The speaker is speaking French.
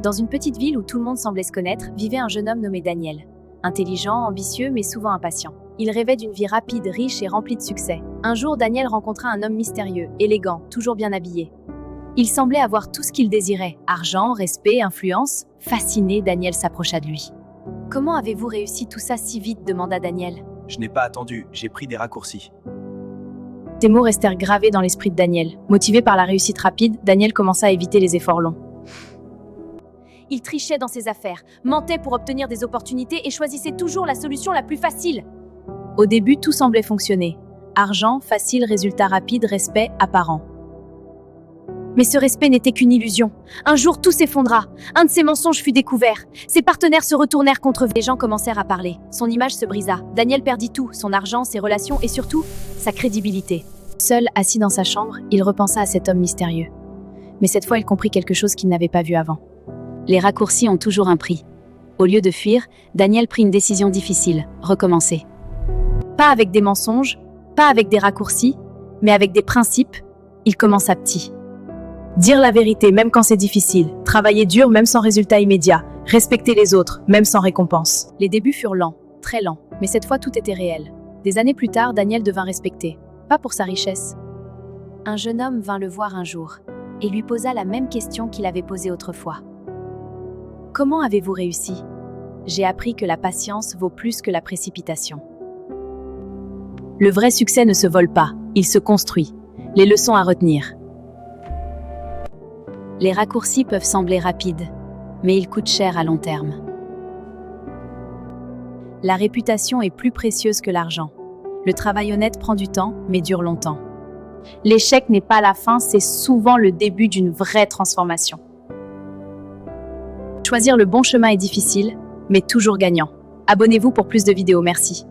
Dans une petite ville où tout le monde semblait se connaître, vivait un jeune homme nommé Daniel. Intelligent, ambitieux, mais souvent impatient. Il rêvait d'une vie rapide, riche et remplie de succès. Un jour, Daniel rencontra un homme mystérieux, élégant, toujours bien habillé. Il semblait avoir tout ce qu'il désirait. Argent, respect, influence. Fasciné, Daniel s'approcha de lui. « Comment avez-vous réussi tout ça si vite ?» demanda Daniel. « Je n'ai pas attendu, j'ai pris des raccourcis. » Ces mots restèrent gravés dans l'esprit de Daniel. Motivé par la réussite rapide, Daniel commença à éviter les efforts longs. Il trichait dans ses affaires, mentait pour obtenir des opportunités et choisissait toujours la solution la plus facile. Au début, tout semblait fonctionner. Argent, facile, résultat rapide, respect apparent. Mais ce respect n'était qu'une illusion. Un jour, tout s'effondra. Un de ses mensonges fut découvert. Ses partenaires se retournèrent contre eux. Les gens commencèrent à parler. Son image se brisa. Daniel perdit tout, son argent, ses relations et surtout, sa crédibilité. Seul, assis dans sa chambre, il repensa à cet homme mystérieux. Mais cette fois, il comprit quelque chose qu'il n'avait pas vu avant. Les raccourcis ont toujours un prix. Au lieu de fuir, Daniel prit une décision difficile, recommencer. Pas avec des mensonges, pas avec des raccourcis, mais avec des principes, il commença petit. Dire la vérité même quand c'est difficile, travailler dur même sans résultat immédiat, respecter les autres même sans récompense. Les débuts furent lents, très lents, mais cette fois tout était réel. Des années plus tard, Daniel devint respecté, pas pour sa richesse. Un jeune homme vint le voir un jour et lui posa la même question qu'il avait posée autrefois. « Comment avez-vous réussi ? J'ai appris que la patience vaut plus que la précipitation. » Le vrai succès ne se vole pas, il se construit. Les leçons à retenir. Les raccourcis peuvent sembler rapides, mais ils coûtent cher à long terme. La réputation est plus précieuse que l'argent. Le travail honnête prend du temps, mais dure longtemps. L'échec n'est pas la fin, c'est souvent le début d'une vraie transformation. Choisir le bon chemin est difficile, mais toujours gagnant. Abonnez-vous pour plus de vidéos, merci.